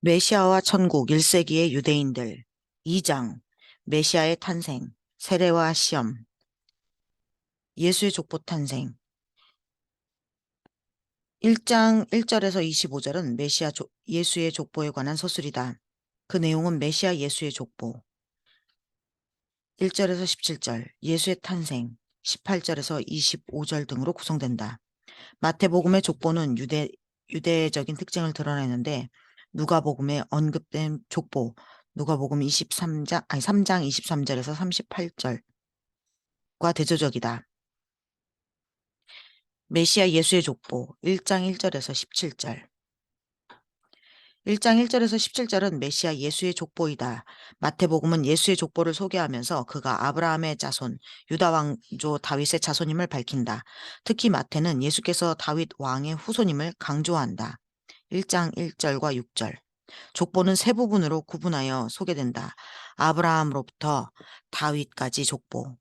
메시아와 천국 1세기의 유대인들 2장 메시아의 탄생 세례와 시험 예수의 족보 탄생 1장 1절에서 25절은 예수의 족보에 관한 서술이다. 그 내용은 메시아 예수의 족보 1절에서 17절 예수의 탄생 18절에서 25절 등으로 구성된다. 마태복음의 족보는 유대적인 특징을 드러내는데 누가복음에 언급된 족보 누가복음 3장 23절에서 38절과 대조적이다. 메시아 예수의 족보 1장 1절에서 17절 1장 1절에서 17절은 메시아 예수의 족보이다. 마태복음은 예수의 족보를 소개하면서 그가 아브라함의 자손, 유다 왕조 다윗의 자손임을 밝힌다. 특히 마태는 예수께서 다윗 왕의 후손임을 강조한다. 1장 1절과 6절. 족보는 세 부분으로 구분하여 소개된다. 아브라함으로부터 다윗까지 족보,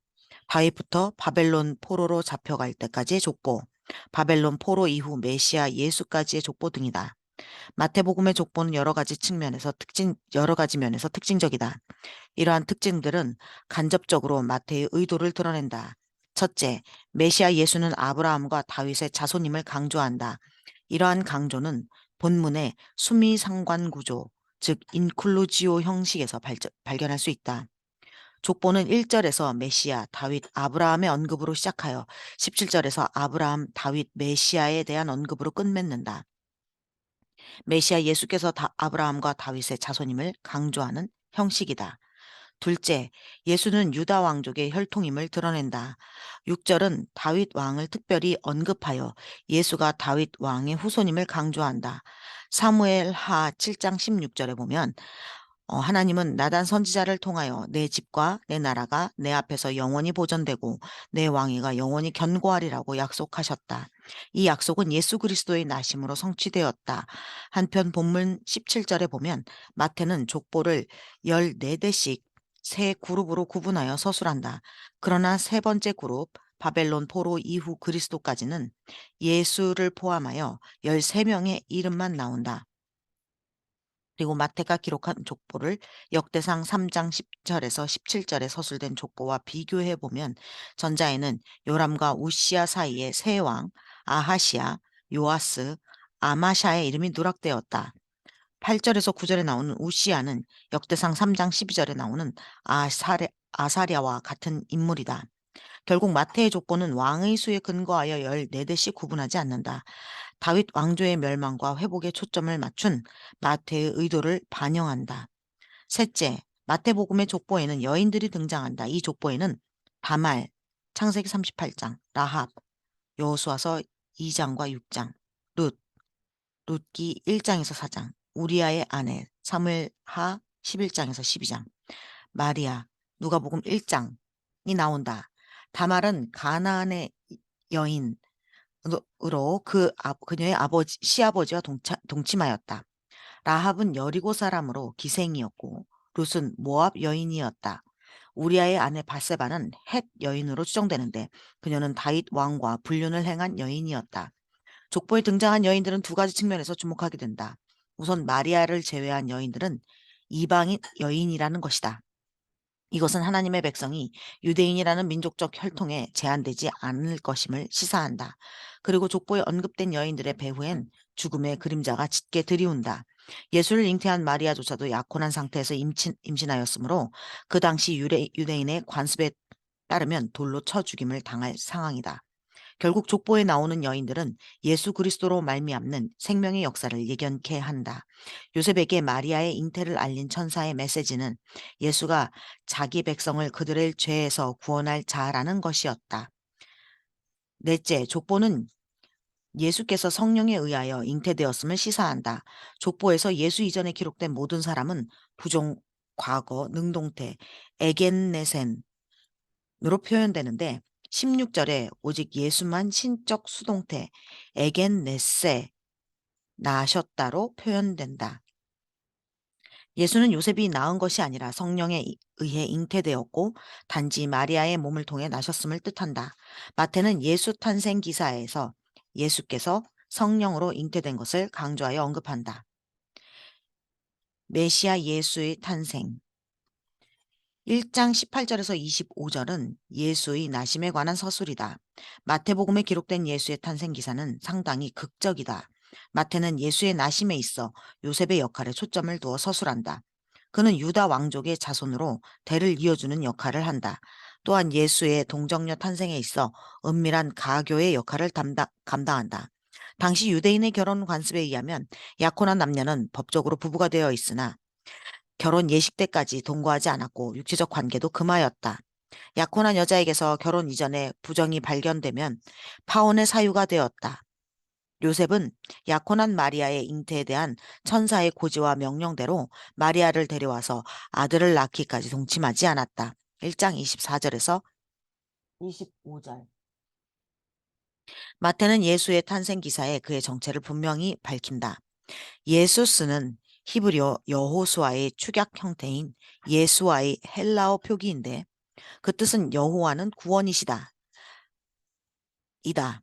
다윗부터 바벨론 포로로 잡혀갈 때까지의 족보, 바벨론 포로 이후 메시아 예수까지의 족보 등이다. 마태복음의 족보는 여러 가지 면에서 특징적이다. 이러한 특징들은 간접적으로 마태의 의도를 드러낸다. 첫째, 메시아 예수는 아브라함과 다윗의 자손임을 강조한다. 이러한 강조는 본문의 수미상관 구조, 즉 인클루지오 형식에서 발견할 수 있다. 족보는 1절에서 메시아, 다윗, 아브라함의 언급으로 시작하여 17절에서 아브라함, 다윗, 메시아에 대한 언급으로 끝맺는다. 메시아 예수께서 아브라함과 다윗의 자손임을 강조하는 형식이다. 둘째, 예수는 유다 왕족의 혈통임을 드러낸다. 6절은 다윗 왕을 특별히 언급하여 예수가 다윗 왕의 후손임을 강조한다. 사무엘하 7장 16절에 보면 하나님은 나단 선지자를 통하여 내 집과 내 나라가 내 앞에서 영원히 보존되고 내 왕위가 영원히 견고하리라고 약속하셨다. 이 약속은 예수 그리스도의 나심으로 성취되었다. 한편 본문 17절에 보면 마태는 족보를 14대씩 세 그룹으로 구분하여 서술한다. 그러나 세 번째 그룹, 바벨론 포로 이후 그리스도까지는 예수를 포함하여 13명의 이름만 나온다. 그리고 마태가 기록한 족보를 역대상 3장 10절에서 17절에 서술된 족보와 비교해 보면 전자에는 요람과 우시아 사이의 세 왕, 아하시아, 요아스, 아마샤의 이름이 누락되었다. 8절에서 9절에 나오는 우시아는 역대상 3장 12절에 나오는 아사랴와 같은 인물이다. 결국 마태의 족보는 왕의 수에 근거하여 14대씩 구분하지 않는다. 다윗 왕조의 멸망과 회복에 초점을 맞춘 마태의 의도를 반영한다. 셋째, 마태복음의 족보에는 여인들이 등장한다. 이 족보에는 다말, 창세기 38장, 라합, 여호수아서 2장과 6장, 룻, 룻기 1장에서 4장, 우리아의 아내, 사무엘하 11장에서 12장, 마리아, 누가복음 1장이 나온다. 다말은 가나안의 여인으로 그녀의 시아버지와 동침하였다. 라합은 여리고 사람으로 기생이었고 룻은 모압 여인이었다. 우리아의 아내 바세바는 헷 여인으로 추정되는데 그녀는 다윗 왕과 불륜을 행한 여인이었다. 족보에 등장한 여인들은 두 가지 측면에서 주목하게 된다. 우선 마리아를 제외한 여인들은 이방인 여인이라는 것이다. 이것은 하나님의 백성이 유대인이라는 민족적 혈통에 제한되지 않을 것임을 시사한다. 그리고 족보에 언급된 여인들의 배후엔 죽음의 그림자가 짙게 드리운다. 예수를 잉태한 마리아조차도 약혼한 상태에서 임신하였으므로 그 당시 유대인의 관습에 따르면 돌로 쳐 죽임을 당할 상황이다. 결국 족보에 나오는 여인들은 예수 그리스도로 말미암는 생명의 역사를 예견케 한다. 요셉에게 마리아의 잉태를 알린 천사의 메시지는 예수가 자기 백성을 그들의 죄에서 구원할 자라는 것이었다. 넷째, 족보는 예수께서 성령에 의하여 잉태되었음을 시사한다. 족보에서 예수 이전에 기록된 모든 사람은 부종, 과거, 능동태, 에겐네센, 으로 표현되는데 16절에 오직 예수만 신적 수동태 에겐네세 나셨다로 표현된다. 예수는 요셉이 낳은 것이 아니라 성령에 의해 잉태되었고 단지 마리아의 몸을 통해 나셨음을 뜻한다. 마태는 예수 탄생 기사에서 예수께서 성령으로 잉태된 것을 강조하여 언급한다. 메시아 예수의 탄생. 1장 18절에서 25절은 예수의 나심에 관한 서술이다. 마태복음에 기록된 예수의 탄생 기사는 상당히 극적이다. 마태는 예수의 나심에 있어 요셉의 역할에 초점을 두어 서술한다. 그는 유다 왕족의 자손으로 대를 이어주는 역할을 한다. 또한 예수의 동정녀 탄생에 있어 은밀한 가교의 역할을 감당한다. 당시 유대인의 결혼 관습에 의하면 약혼한 남녀는 법적으로 부부가 되어 있으나 결혼 예식 때까지 동거하지 않았고 육체적 관계도 금하였다. 약혼한 여자에게서 결혼 이전에 부정이 발견되면 파혼의 사유가 되었다. 요셉은 약혼한 마리아의 잉태에 대한 천사의 고지와 명령대로 마리아를 데려와서 아들을 낳기까지 동침하지 않았다. 1장 24절에서 25절. 마태는 예수의 탄생 기사에 그의 정체를 분명히 밝힌다. 예수스는 히브리어 여호수아의 축약 형태인 예수와의 헬라어 표기인데 그 뜻은 여호와는 구원이시다. 이다.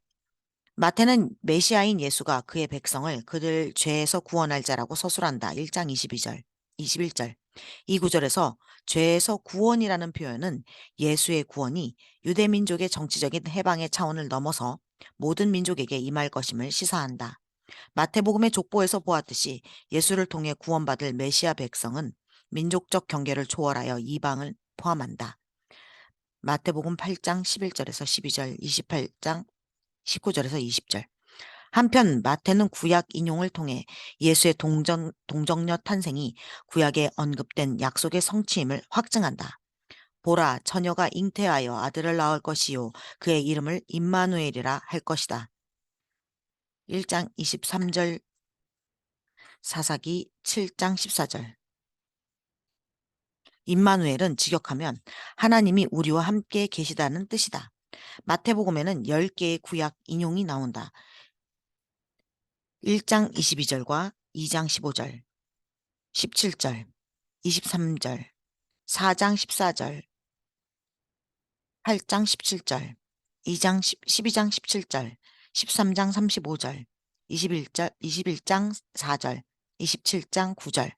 마태는 메시아인 예수가 그의 백성을 그들 죄에서 구원할 자라고 서술한다. 1장 22절, 21절. 이 구절에서 죄에서 구원이라는 표현은 예수의 구원이 유대민족의 정치적인 해방의 차원을 넘어서 모든 민족에게 임할 것임을 시사한다. 마태복음의 족보에서 보았듯이 예수를 통해 구원받을 메시아 백성은 민족적 경계를 초월하여 이방을 포함한다. 마태복음 8장 11절에서 12절, 28장 19절에서 20절. 한편 마태는 구약 인용을 통해 예수의 동정녀 탄생이 구약에 언급된 약속의 성취임을 확증한다. 보라, 처녀가 잉태하여 아들을 낳을 것이요 그의 이름을 임마누엘이라 할 것이다. 1장 23절, 사사기 7장 14절. 임마누엘은 직역하면 하나님이 우리와 함께 계시다는 뜻이다. 마태복음에는 10개의 구약 인용이 나온다. 1장 22절과 2장 15절, 17절, 23절, 4장 14절, 8장 17절, 12장 17절, 13장 35절, 21장 4절, 27장 9절.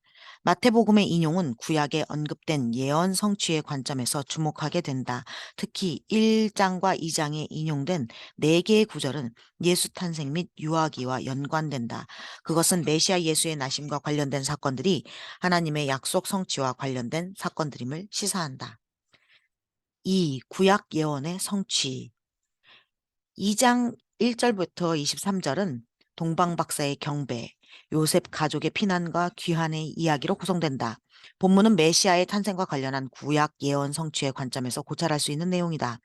마태복음의 인용은 구약에 언급된 예언 성취의 관점에서 주목하게 된다. 특히 1장과 2장에 인용된 4개의 구절은 예수 탄생 및 유아기와 연관된다. 그것은 메시아 예수의 나심과 관련된 사건들이 하나님의 약속 성취와 관련된 사건들임을 시사한다. 2. 구약 예언의 성취. 2장 1절부터 23절은 동방박사의 경배, 요셉 가족의 피난과 귀환의 이야기로 구성된다. 본문은 메시아의 탄생과 관련한 구약 예언 성취의 관점에서 고찰할 수 있는 내용이다.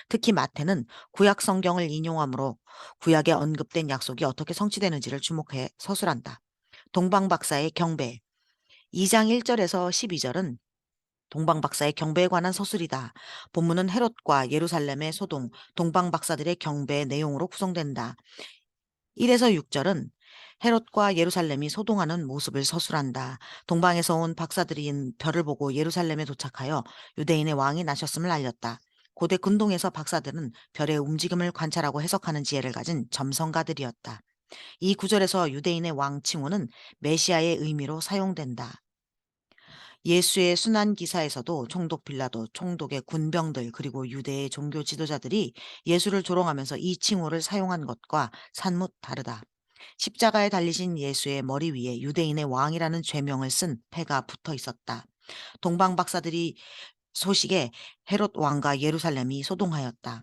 특히 마태는 구약 성경을 인용하므로 구약에 언급된 약속이 어떻게 성취되는지를 주목해 서술한다. 동방박사의 경배. 2장 1절에서 12절은 동방박사의 경배에 관한 서술이다. 본문은 헤롯과 예루살렘의 소동, 동방박사들의 경배의 내용으로 구성된다. 1에서 6절은 헤롯과 예루살렘이 소동하는 모습을 서술한다. 동방에서 온 박사들이 별을 보고 예루살렘에 도착하여 유대인의 왕이 나셨음을 알렸다. 고대 근동에서 박사들은 별의 움직임을 관찰하고 해석하는 지혜를 가진 점성가들이었다. 이 구절에서 유대인의 왕 칭호는 메시아의 의미로 사용된다. 예수의 순환 기사에서도 총독 빌라도, 총독의 군병들 그리고 유대의 종교 지도자들이 예수를 조롱하면서 이 칭호를 사용한 것과 산뭇 다르다. 십자가에 달리신 예수의 머리 위에 유대인의 왕이라는 죄명을 쓴 패가 붙어 있었다. 동방 박사들이 소식에 헤롯 왕과 예루살렘이 소동하였다.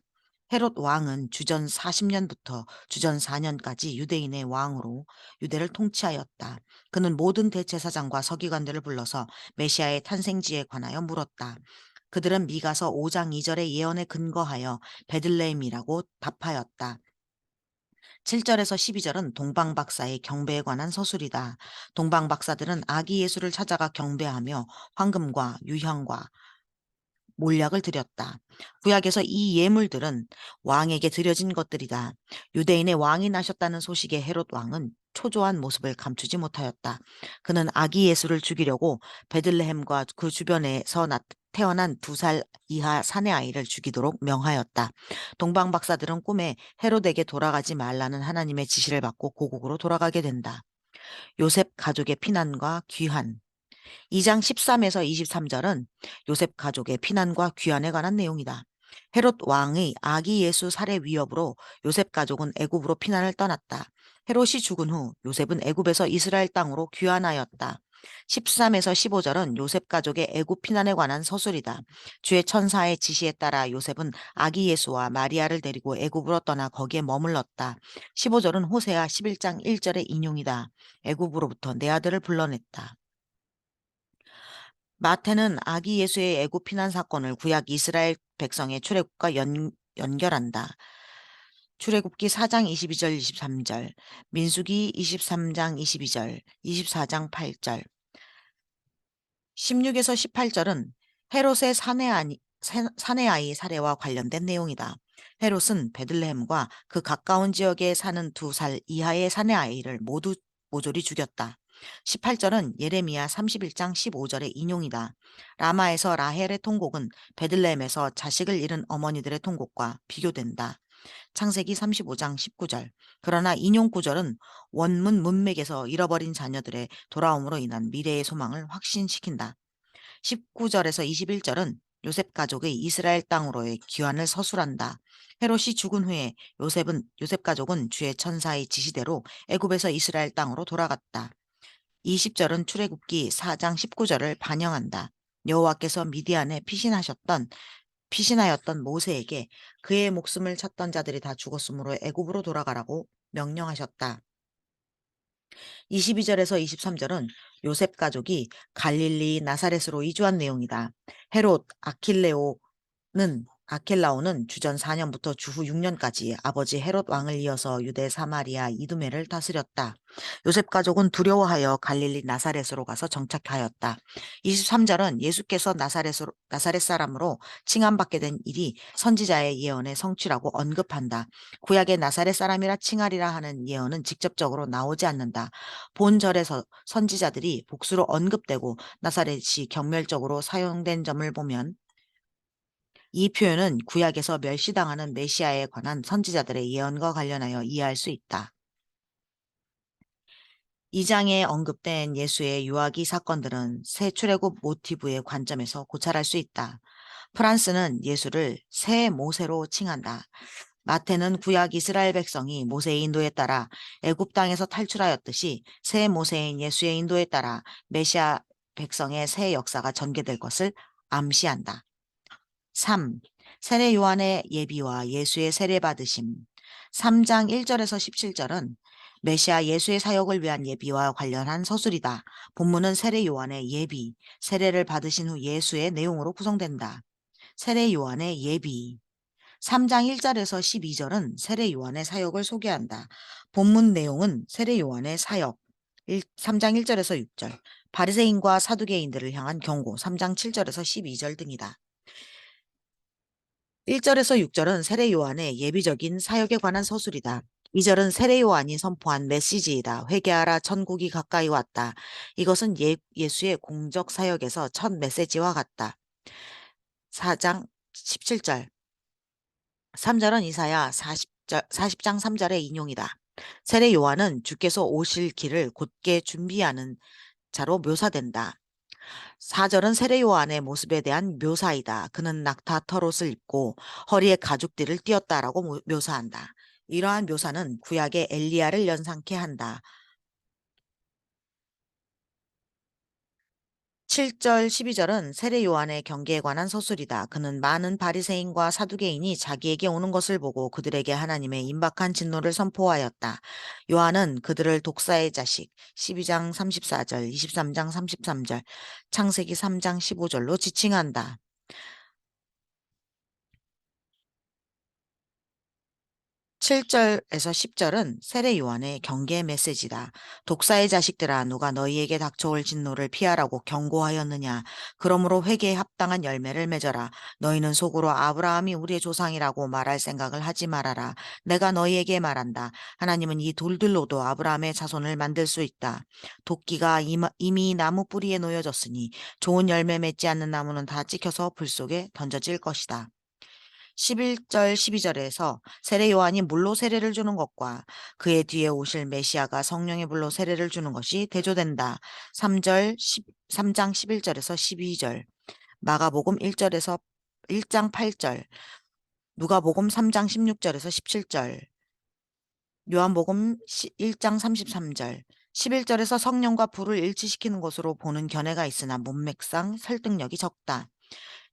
헤롯 왕은 주전 40년부터 주전 4년까지 유대인의 왕으로 유대를 통치하였다. 그는 모든 대제사장과 서기관들을 불러서 메시아의 탄생지에 관하여 물었다. 그들은 미가서 5장 2절의 예언에 근거하여 베들레헴이라고 답하였다. 7절에서 12절은 동방박사의 경배에 관한 서술이다. 동방박사들은 아기 예수를 찾아가 경배하며 황금과 유향과 몰약을 드렸다. 구약에서 이 예물들은 왕에게 드려진 것들이다. 유대인의 왕이 나셨다는 소식에 헤롯 왕은 초조한 모습을 감추지 못하였다. 그는 아기 예수를 죽이려고 베들레헴과 그 주변에서 태어난 2살 이하 사내 아이를 죽이도록 명하였다. 동방 박사들은 꿈에 헤롯에게 돌아가지 말라는 하나님의 지시를 받고 고국으로 돌아가게 된다. 요셉 가족의 피난과 귀환. 2장 13에서 23절은 요셉 가족의 피난과 귀환에 관한 내용이다. 헤롯 왕의 아기 예수 살해 위협으로 요셉 가족은 애굽으로 피난을 떠났다. 헤롯이 죽은 후 요셉은 애굽에서 이스라엘 땅으로 귀환하였다. 13에서 15절은 요셉 가족의 애굽 피난에 관한 서술이다. 주의 천사의 지시에 따라 요셉은 아기 예수와 마리아를 데리고 애굽으로 떠나 거기에 머물렀다. 15절은 호세아 11장 1절의 인용이다. 애굽으로부터 내 아들을 불러냈다. 마태는 아기 예수의 애굽 피난 사건을 구약 이스라엘 백성의 출애굽과 연결한다. 출애굽기 4장 22절 23절, 민수기 23장 22절, 24장 8절, 16에서 18절은 헤롯의 사내아이 살해와 관련된 내용이다. 헤롯은 베들레헴과 그 가까운 지역에 사는 2살 이하의 사내아이를 모두 모조리 죽였다. 18절은 예레미야 31장 15절의 인용이다. 라마에서 라헬의 통곡은 베들레헴에서 자식을 잃은 어머니들의 통곡과 비교된다. 창세기 35장 19절. 그러나 인용 구절은 원문 문맥에서 잃어버린 자녀들의 돌아옴으로 인한 미래의 소망을 확신시킨다. 19절에서 21절은 요셉 가족의 이스라엘 땅으로의 귀환을 서술한다. 헤롯이 죽은 후에 요셉 가족은 주의 천사의 지시대로 애굽에서 이스라엘 땅으로 돌아갔다. 20절은 출애굽기 4장 19절을 반영한다. 여호와께서 미디안에 피신하였던 모세에게 그의 목숨을 찾던 자들이 다 죽었으므로 애굽으로 돌아가라고 명령하셨다. 22절에서 23절은 요셉 가족이 갈릴리 나사렛으로 이주한 내용이다. 헤롯 아켈라오는 주전 4년부터 주후 6년까지 아버지 헤롯 왕을 이어서 유대 사마리아 이두메를 다스렸다. 요셉 가족은 두려워하여 갈릴리 나사렛으로 가서 정착하였다. 23절은 예수께서 나사렛 사람으로 칭함받게 된 일이 선지자의 예언의 성취라고 언급한다. 구약의 나사렛 사람이라 칭하리라 하는 예언은 직접적으로 나오지 않는다. 본절에서 선지자들이 복수로 언급되고 나사렛이 경멸적으로 사용된 점을 보면 이 표현은 구약에서 멸시당하는 메시아에 관한 선지자들의 예언과 관련하여 이해할 수 있다. 2장에 언급된 예수의 유아기 사건들은 새 출애굽 모티브의 관점에서 고찰할 수 있다. 프란스는 예수를 새 모세로 칭한다. 마태는 구약 이스라엘 백성이 모세의 인도에 따라 애굽 땅에서 탈출하였듯이 새 모세인 예수의 인도에 따라 메시아 백성의 새 역사가 전개될 것을 암시한다. 3. 세례 요한의 예비와 예수의 세례 받으심. 3장 1절에서 17절은 메시아 예수의 사역을 위한 예비와 관련한 서술이다. 본문은 세례 요한의 예비, 세례를 받으신 후 예수의 내용으로 구성된다. 세례 요한의 예비. 3장 1절에서 12절은 세례 요한의 사역을 소개한다. 본문 내용은 세례 요한의 사역, 3장 1절에서 6절, 바리새인과 사두개인들을 향한 경고, 3장 7절에서 12절 등이다. 1절에서 6절은 세례 요한의 예비적인 사역에 관한 서술이다. 2절은 세례 요한이 선포한 메시지이다. 회개하라, 천국이 가까이 왔다. 이것은 예수의 공적 사역에서 첫 메시지와 같다. 4장 17절. 3절은 이사야 40장 3절의 인용이다. 세례 요한은 주께서 오실 길을 곧게 준비하는 자로 묘사된다. 4절은 세례 요한의 모습에 대한 묘사이다. 그는 낙타 털옷을 입고 허리에 가죽띠를 띄었다라고 묘사한다. 이러한 묘사는 구약의 엘리야를 연상케 한다. 7절 12절은 세례 요한의 경계에 관한 서술이다. 그는 많은 바리새인과 사두개인이 자기에게 오는 것을 보고 그들에게 하나님의 임박한 진노를 선포하였다. 요한은 그들을 독사의 자식 12장 34절, 23장 33절, 창세기 3장 15절로 지칭한다. 7절에서 10절은 세례 요한의 경계 메시지다. 독사의 자식들아, 누가 너희에게 닥쳐올 진노를 피하라고 경고하였느냐. 그러므로 회개에 합당한 열매를 맺어라. 너희는 속으로 아브라함이 우리의 조상이라고 말할 생각을 하지 말아라. 내가 너희에게 말한다. 하나님은 이 돌들로도 아브라함의 자손을 만들 수 있다. 도끼가 이미 나무 뿌리에 놓여졌으니 좋은 열매 맺지 않는 나무는 다 찍혀서 불 속에 던져질 것이다. 11절 12절에서 세례 요한이 물로 세례를 주는 것과 그의 뒤에 오실 메시아가 성령의 불로 세례를 주는 것이 대조된다. 3장 11절에서 12절, 마가복음 1절에서 1장 8절, 누가복음 3장 16절에서 17절, 요한복음 1장 33절, 11절에서 성령과 불을 일치시키는 것으로 보는 견해가 있으나 문맥상 설득력이 적다.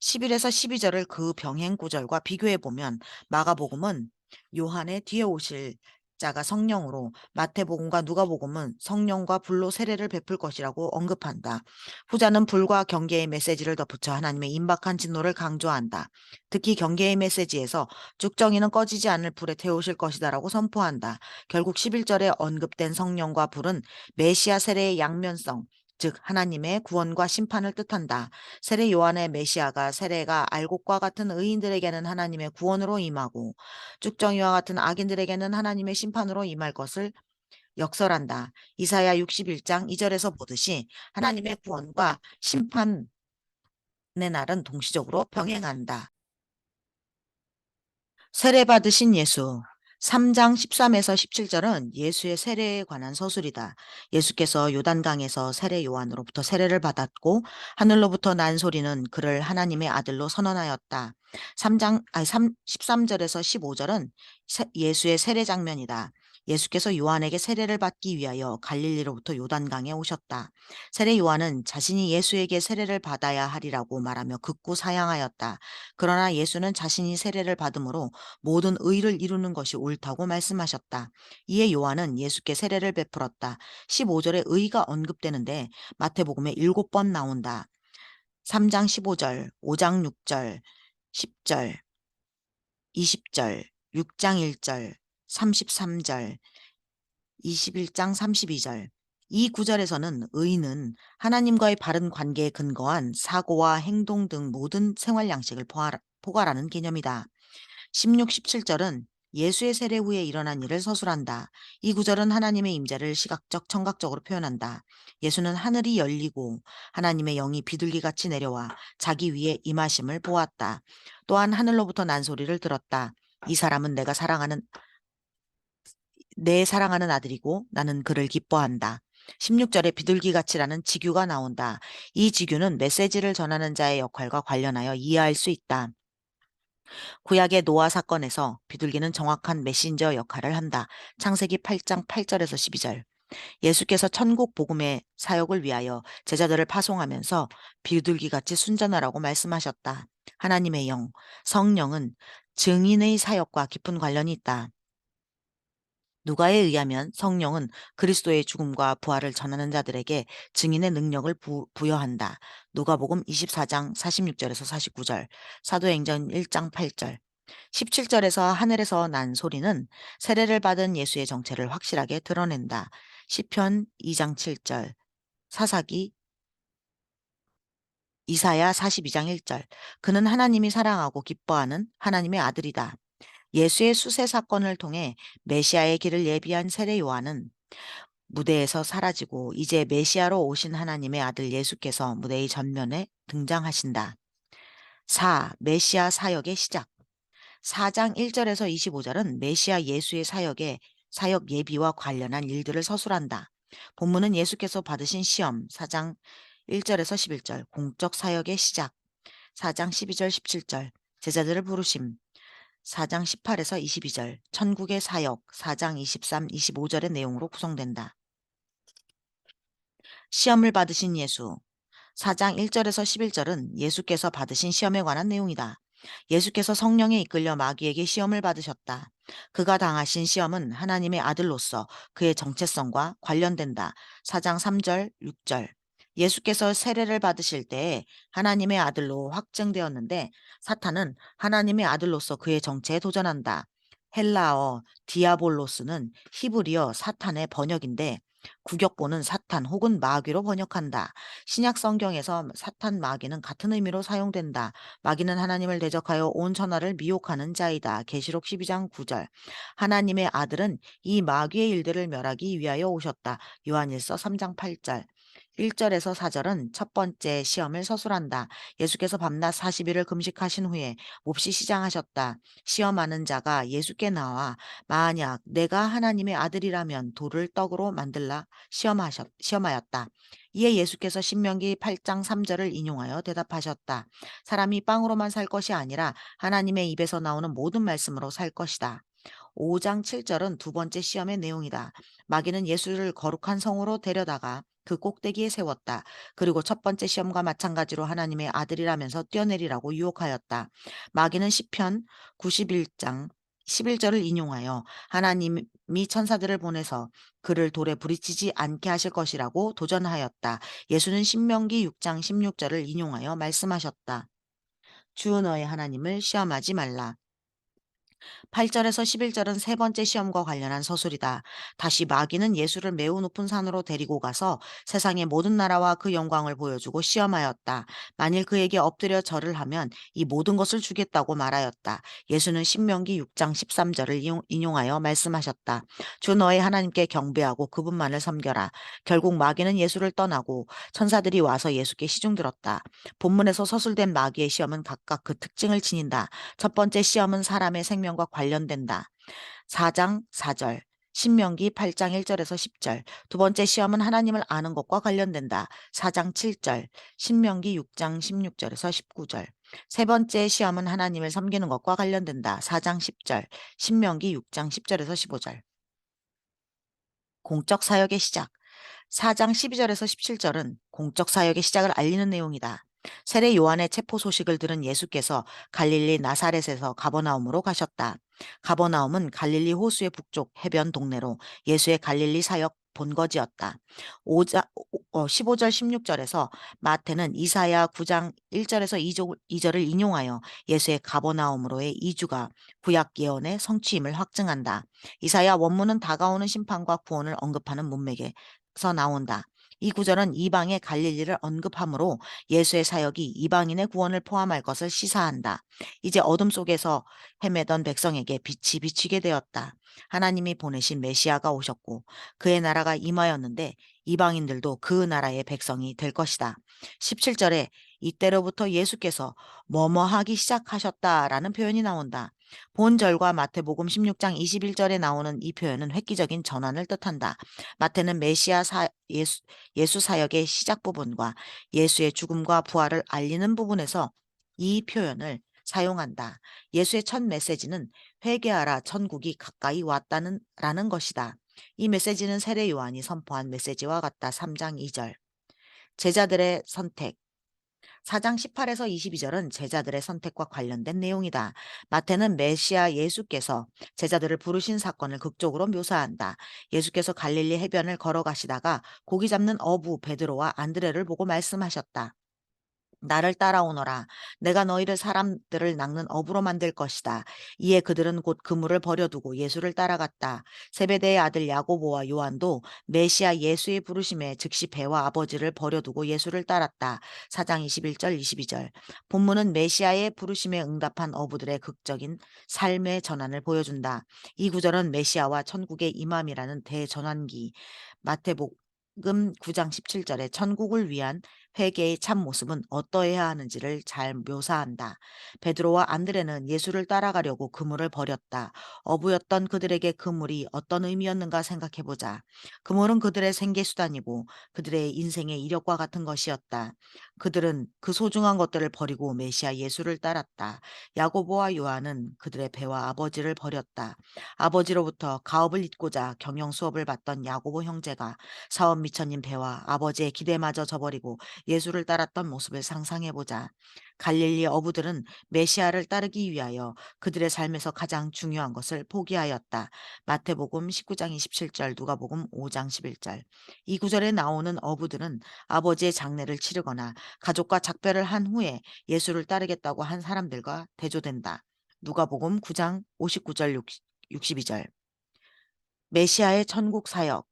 11에서 12절을 그 병행 구절과 비교해 보면 마가복음은 요한의 뒤에 오실 자가 성령으로, 마태복음과 누가복음은 성령과 불로 세례를 베풀 것이라고 언급한다. 후자는 불과 경계의 메시지를 덧붙여 하나님의 임박한 진노를 강조한다. 특히 경계의 메시지에서 쭉정이는 꺼지지 않을 불에 태우실 것이다라고 선포한다. 결국 11절에 언급된 성령과 불은 메시아 세례의 양면성, 즉 하나님의 구원과 심판을 뜻한다. 세례 요한의 메시아가 세례가 알곡과 같은 의인들에게는 하나님의 구원으로 임하고 쭉정이와 같은 악인들에게는 하나님의 심판으로 임할 것을 역설한다. 이사야 61장 2절에서 보듯이 하나님의 구원과 심판의 날은 동시적으로 병행한다. 세례 받으신 예수. 3장 13에서 17절은 예수의 세례에 관한 서술이다. 예수께서 요단강에서 세례 요한으로부터 세례를 받았고 하늘로부터 난 소리는 그를 하나님의 아들로 선언하였다. 13절에서 15절은 예수의 세례 장면이다. 예수께서 요한에게 세례를 받기 위하여 갈릴리로부터 요단강에 오셨다. 세례 요한은 자신이 예수에게 세례를 받아야 하리라고 말하며 극구 사양하였다. 그러나 예수는 자신이 세례를 받음으로 모든 의를 이루는 것이 옳다고 말씀하셨다. 이에 요한은 예수께 세례를 베풀었다. 15절에 의가 언급되는데 마태복음에 7번 나온다. 3장 15절, 5장 6절, 10절, 20절, 6장 1절, 33절, 21장 32절. 이 구절에서는 의는 하나님과의 바른 관계에 근거한 사고와 행동 등 모든 생활 양식을 포괄하는 개념이다. 16, 17절은 예수의 세례 후에 일어난 일을 서술한다. 이 구절은 하나님의 임재를 시각적, 청각적으로 표현한다. 예수는 하늘이 열리고 하나님의 영이 비둘기같이 내려와 자기 위에 임하심을 보았다. 또한 하늘로부터 난 소리를 들었다. 이 사람은 내 사랑하는 아들이고 나는 그를 기뻐한다. 16절에 비둘기같이라는 직유가 나온다. 이 직유는 메시지를 전하는 자의 역할과 관련하여 이해할 수 있다. 구약의 노아 사건에서 비둘기는 정확한 메신저 역할을 한다. 창세기 8장 8절에서 12절. 예수께서 천국 복음의 사역을 위하여 제자들을 파송하면서 비둘기같이 순전하라고 말씀하셨다. 하나님의 영, 성령은 증인의 사역과 깊은 관련이 있다. 누가에 의하면 성령은 그리스도의 죽음과 부활을 전하는 자들에게 증인의 능력을 부여한다. 누가복음 24장 46절에서 49절, 사도행전 1장 8절, 17절에서 하늘에서 난 소리는 세례를 받은 예수의 정체를 확실하게 드러낸다. 시편 2장 7절, 사사기 이사야 42장 1절. 그는 하나님이 사랑하고 기뻐하는 하나님의 아들이다. 예수의 수세 사건을 통해 메시아의 길을 예비한 세례 요한은 무대에서 사라지고 이제 메시아로 오신 하나님의 아들 예수께서 무대의 전면에 등장하신다. 4. 메시아 사역의 시작. 4장 1절에서 25절은 메시아 예수의 사역 예비와 관련한 일들을 서술한다. 본문은 예수께서 받으신 시험 4장 1절에서 11절 공적 사역의 시작, 4장 12절 17절 제자들을 부르심, 4장 18에서 22절 천국의 사역 4장 23, 25절의 내용으로 구성된다. 시험을 받으신 예수 4장 1절에서 11절은 예수께서 받으신 시험에 관한 내용이다. 예수께서 성령에 이끌려 마귀에게 시험을 받으셨다. 그가 당하신 시험은 하나님의 아들로서 그의 정체성과 관련된다. 4장 3절, 6절. 예수께서 세례를 받으실 때에 하나님의 아들로 확증되었는데 사탄은 하나님의 아들로서 그의 정체에 도전한다. 헬라어 디아볼로스는 히브리어 사탄의 번역인데 구격보는 사탄 혹은 마귀로 번역한다. 신약 성경에서 사탄 마귀는 같은 의미로 사용된다. 마귀는 하나님을 대적하여 온 천하를 미혹하는 자이다. 계시록 12장 9절. 하나님의 아들은 이 마귀의 일들을 멸하기 위하여 오셨다. 요한일서 3장 8절. 1절에서 4절은 첫 번째 시험을 서술한다. 예수께서 밤낮 40일을 금식하신 후에 몹시 시장하셨다. 시험하는 자가 예수께 나와 만약 내가 하나님의 아들이라면 돌을 떡으로 만들라 시험하였다. 이에 예수께서 신명기 8장 3절을 인용하여 대답하셨다. 사람이 빵으로만 살 것이 아니라 하나님의 입에서 나오는 모든 말씀으로 살 것이다. 5장 7절은 두 번째 시험의 내용이다. 마귀는 예수를 거룩한 성으로 데려다가 그 꼭대기에 세웠다. 그리고 첫 번째 시험과 마찬가지로 하나님의 아들이라면서 뛰어내리라고 유혹하였다. 마귀는 시편 91장 11절을 인용하여 하나님이 천사들을 보내서 그를 돌에 부딪히지 않게 하실 것이라고 도전하였다. 예수는 신명기 6장 16절을 인용하여 말씀하셨다. 주 너의 하나님을 시험하지 말라. 8절에서 11절은 세 번째 시험과 관련한 서술이다. 다시 마귀는 예수를 매우 높은 산으로 데리고 가서 세상의 모든 나라와 그 영광을 보여주고 시험하였다. 만일 그에게 엎드려 절을 하면 이 모든 것을 주겠다고 말하였다. 예수는 신명기 6장 13절을 인용하여 말씀하셨다. 주 너의 하나님께 경배하고 그분만을 섬겨라. 결국 마귀는 예수를 떠나고 천사들이 와서 예수께 시중들었다. 본문에서 서술된 마귀의 시험은 각각 그 특징을 지닌다. 첫 번째 시험은 사람의 생명과 관련된다. 4장 4절, 신명기 8장 1절에서 10절. 두 번째 시험은 하나님을 아는 것과 관련된다. 4장 7절, 신명기 6장 16절에서 19절. 세 번째 시험은 하나님을 섬기는 것과 관련된다. 4장 10절, 신명기 6장 10절에서 15절. 공적 사역의 시작. 4장 12절에서 17절은 공적 사역의 시작을 알리는 내용이다. 세례 요한의 체포 소식을 들은 예수께서 갈릴리 나사렛에서 가버나움으로 가셨다. 가버나움은 갈릴리 호수의 북쪽 해변 동네로 예수의 갈릴리 사역 본거지였다. 15절 16절에서 마태는 이사야 9장 1절에서 2절을 인용하여 예수의 가버나움으로의 이주가 구약 예언의 성취임을 확증한다. 이사야 원문은 다가오는 심판과 구원을 언급하는 문맥에서 나온다. 이 구절은 이방의 갈릴리를 언급하므로 예수의 사역이 이방인의 구원을 포함할 것을 시사한다. 이제 어둠 속에서 헤매던 백성에게 빛이 비치게 되었다. 하나님이 보내신 메시아가 오셨고 그의 나라가 임하였는데 이방인들도 그 나라의 백성이 될 것이다. 17절에 이때로부터 예수께서 뭐뭐 하기 시작하셨다라는 표현이 나온다. 본절과 마태복음 16장 21절에 나오는 이 표현은 획기적인 전환을 뜻한다. 마태는 예수 사역의 시작 부분과 예수의 죽음과 부활을 알리는 부분에서 이 표현을 사용한다. 예수의 첫 메시지는 회개하라 천국이 가까이 왔다는 라는 것이다. 이 메시지는 세례 요한이 선포한 메시지와 같다. 3장 2절. 제자들의 선택. 4장 18에서 22절은 제자들의 선택과 관련된 내용이다. 마태는 메시아 예수께서 제자들을 부르신 사건을 극적으로 묘사한다. 예수께서 갈릴리 해변을 걸어가시다가 고기 잡는 어부 베드로와 안드레를 보고 말씀하셨다. 나를 따라오너라. 내가 너희를 사람들을 낚는 어부로 만들 것이다. 이에 그들은 곧 그물을 버려두고 예수를 따라갔다. 세베대의 아들 야고보와 요한도 메시아 예수의 부르심에 즉시 배와 아버지를 버려두고 예수를 따랐다. 4장 21절 22절. 본문은 메시아의 부르심에 응답한 어부들의 극적인 삶의 전환을 보여준다. 이 구절은 메시아와 천국의 임함이라는 대전환기. 마태복음 9장 17절에 천국을 위한 회개의 참 모습은 어떠해야 하는지를 잘 묘사한다. 베드로와 안드레는 예수를 따라가려고 그물을 버렸다. 어부였던 그들에게 그물이 어떤 의미였는가 생각해보자. 그물은 그들의 생계수단이고 그들의 인생의 이력과 같은 것이었다. 그들은 그 소중한 것들을 버리고 메시아 예수를 따랐다. 야고보와 요한은 그들의 배와 아버지를 버렸다. 아버지로부터 가업을 잇고자 경영 수업을 받던 야고보 형제가 사업 미천인 배와 아버지의 기대마저 저버리고 예수를 따랐던 모습을 상상해보자. 갈릴리 어부들은 메시아를 따르기 위하여 그들의 삶에서 가장 중요한 것을 포기하였다. 마태복음 19장 27절, 누가복음 5장 11절. 이 구절에 나오는 어부들은 아버지의 장례를 치르거나 가족과 작별을 한 후에 예수를 따르겠다고 한 사람들과 대조된다. 누가복음 9장 59절 62절. 메시아의 천국 사역.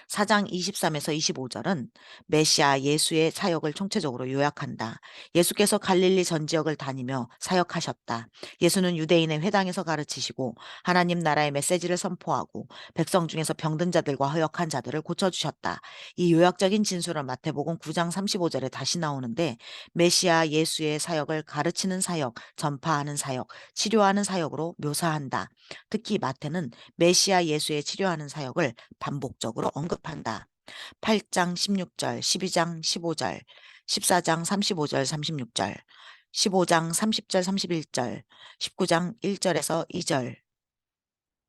4장 23에서 25절은 메시아 예수의 사역을 총체적으로 요약한다. 예수께서 갈릴리 전 지역을 다니며 사역하셨다. 예수는 유대인의 회당에서 가르치시고 하나님 나라의 메시지를 선포하고 백성 중에서 병든 자들과 허역한 자들을 고쳐주셨다. 이 요약적인 진술은 마태복음 9장 35절에 다시 나오는데 메시아 예수의 사역을 가르치는 사역, 전파하는 사역, 치료하는 사역으로 묘사한다. 특히 마태는 메시아 예수의 치료하는 사역을 반복적으로 언급한다. 8장 16절, 12장 15절, 14장 35절 36절, 15장 30절 31절, 19장 1절에서 2절,